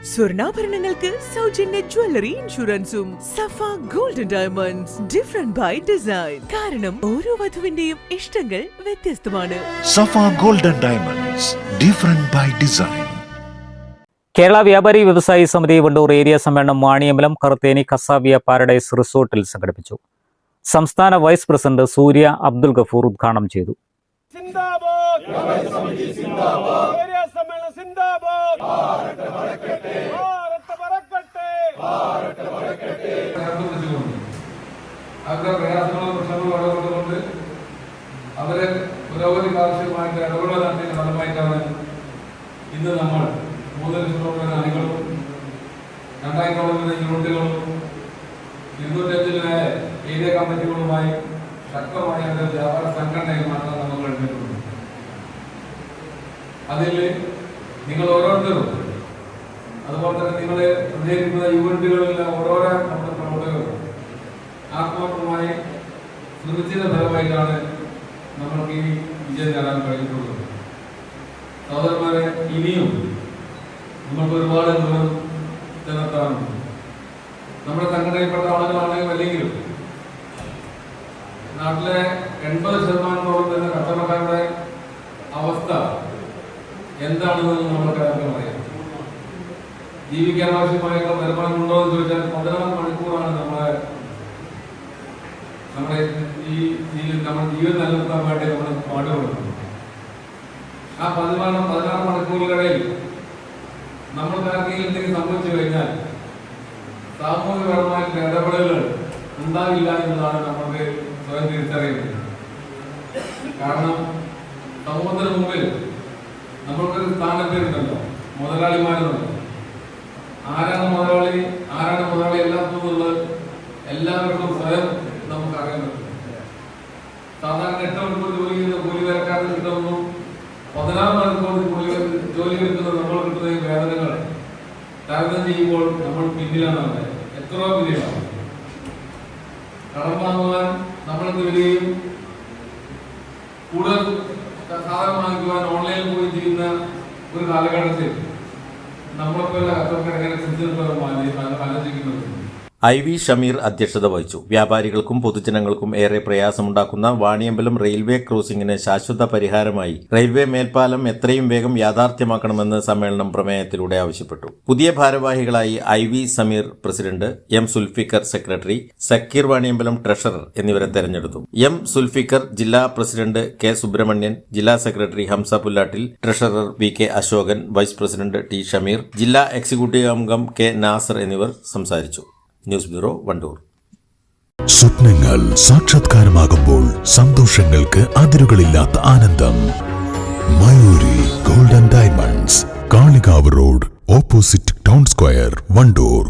സ്വർണ്ണാഭരണങ്ങൾക്ക് സൗജന്യ ജ്വല്ലറി ഇൻഷുറൻസും. Safa golden diamonds, different by design. കാരണം ഓരോ വധുവിന്റെയും ഇഷ്ടങ്ങൾ വ്യത്യസ്തമാണ്. Safa golden diamonds, different by design. Kerala Vyapari Vyavasayi സമിതി വണ്ടൂർ ഏരിയ സമ്മേളനം വാണിയമ്പലം കറുത്തേനി കസാവിയ പാരഡൈസ് റിസോർട്ടിൽ സംഘടിപ്പിച്ചു. സംസ്ഥാന വൈസ് പ്രസിഡന്റ് സൂര്യ അബ്ദുൽ ഗഫൂർ ഉദ്ഘാടനം ചെയ്തു. അവരുടെ പ്രയാസങ്ങളും പ്രശ്നങ്ങളും ഇടപെട്ടുകൊണ്ട് അവരെ പുരോഗതി ആവശ്യമായിട്ട് ഇടപെടൽ നടത്തിയ ഫലമായിട്ടാണ് ഇന്ന് നമ്മൾ 3 ലക്ഷത്തോളം അണികളും 2000 യൂണിറ്റുകളും 205 ഏരിയ കമ്മിറ്റികളുമായി ശക്തമായ ഒരു വ്യാപാര സംഘടനയിൽ മാത്രം നമ്മൾ കഴിഞ്ഞിട്ടുണ്ട്. അതിൽ നിങ്ങൾ ഓരോരുത്തരും അതുപോലെ തന്നെ നിങ്ങൾ പ്രചരിക്കുന്ന യൂണിറ്റുകളിലെ ഓരോരോ നമ്മുടെ പ്രവർത്തകരും ആത്മാർത്ഥമായി ശ്രമിച്ചതിന്റെ ഫലമായിട്ടാണ് നമ്മൾക്ക് ഈ വിജയം നേടാൻ കഴിഞ്ഞിട്ടുള്ളത്. സഹോദരന്മാരെ, ഇനിയും നമ്മൾക്ക് ഒരുപാട് ദൂരം ചെന്നെത്താറുണ്ട്. നമ്മുടെ സംഘടനയിൽപ്പെട്ട ആളുകളാണെങ്കിലും അല്ലെങ്കിലും നാട്ടിലെ 80% തന്നെ കച്ചവടക്കാരുടെ അവസ്ഥ എന്താണെന്ന് നമ്മൾക്ക് എല്ലാവർക്കും അറിയാം. ജീവിക്കാൻ ആവശ്യമായിട്ടുള്ള വരുമാനം ഉണ്ടോ എന്ന് ചോദിച്ചാൽ 16 മണിക്കൂറാണ് നമ്മുടെ ജീവൻ നിലനിർത്താൻ വേണ്ടി നമ്മൾ പാടുപെടുന്നത്. ആ 16 മണിക്കൂറുകളിൽ നമ്മൾക്ക് എന്തെങ്കിലും സംഭവിച്ചു കഴിഞ്ഞാൽ സാമൂഹികപരമായിട്ടുള്ള ഇടപെടലുകൾ ഉണ്ടാവില്ല എന്നതാണ് നമ്മൾക്ക് സ്വയം തിരിച്ചറിയുന്നത്. കാരണം സമൂഹത്തിന് മുമ്പിൽ നമ്മൾക്കൊരു സ്ഥാനപ്പേരുണ്ടല്ലോ, മുതലാളിമാരുണ്ടല്ലോ. ആരാണ് മുതലാളി, ആരാണ് മുതലാളി അല്ലാത്തതുള്ളത് എല്ലാവർക്കും സ്വയം നമുക്ക് അറിയാൻ പറ്റും. സാധാരണ 8 മണിക്കൂർ ജോലി ചെയ്യുന്ന കൂലിവേലക്കാരന് കിട്ടുന്നു 16 മണിക്കൂർ ജോലി കിട്ടുന്ന നമ്മൾ കിട്ടുന്ന വേതനങ്ങൾ താരതമ്യം ചെയ്യുമ്പോൾ നമ്മൾ പിന്നിലാണ്. എത്രയോ പിന്നിലാണ്. കടം വാങ്ങുവാൻ നമ്മൾക്ക് വരികയും കൂടുതൽ സാധനം വാങ്ങിക്കുവാൻ ഓൺലൈനിൽ പോയി ചെയ്യുന്ന ഒരു കാലഘട്ടത്തിൽ നമ്മളെപ്പോലെ കച്ചവടക്കാർ എങ്ങനെ ചിന്തിക്കുന്നത് ആലോചിക്കുന്നത്. IV ഷമീർ അധ്യക്ഷത വഹിച്ചു. വ്യാപാരികൾക്കും പൊതുജനങ്ങൾക്കും ഏറെ പ്രയാസമുണ്ടാക്കുന്ന വാണിയമ്പലം റെയിൽവേ ക്രോസിംഗിന് ശാശ്വത പരിഹാരമായി റെയിൽവേ മേൽപ്പാലം എത്രയും വേഗം യാഥാർത്ഥ്യമാക്കണമെന്ന് സമ്മേളനം പ്രമേയത്തിലൂടെ ആവശ്യപ്പെട്ടു. പുതിയ ഭാരവാഹികളായി IV Sameer president, M Sulfikar secretary, Zakir Vaniyambalam treasurer എന്നിവരെ തെരഞ്ഞെടുത്തു. M സുൽഫിക്കർ ജില്ലാ പ്രസിഡന്റ് K സുബ്രഹ്മണ്യൻ, ജില്ലാ secretary Hamsa Pullattil, treasurer VK Ashokan, vice president T Shameer, ജില്ലാ എക്സിക്യൂട്ടീവ് അംഗം K നാസർ എന്നിവർ സംസാരിച്ചു. News bureau, Vandoor. സ്വപ്നങ്ങൾ സാക്ഷാത്കാരമാകുമ്പോൾ സന്തോഷങ്ങൾക്ക് അതിരുകളില്ലാത്ത ആനന്ദം. Mayuri golden diamonds, Kalikavu road, opposite town square, Wandoor.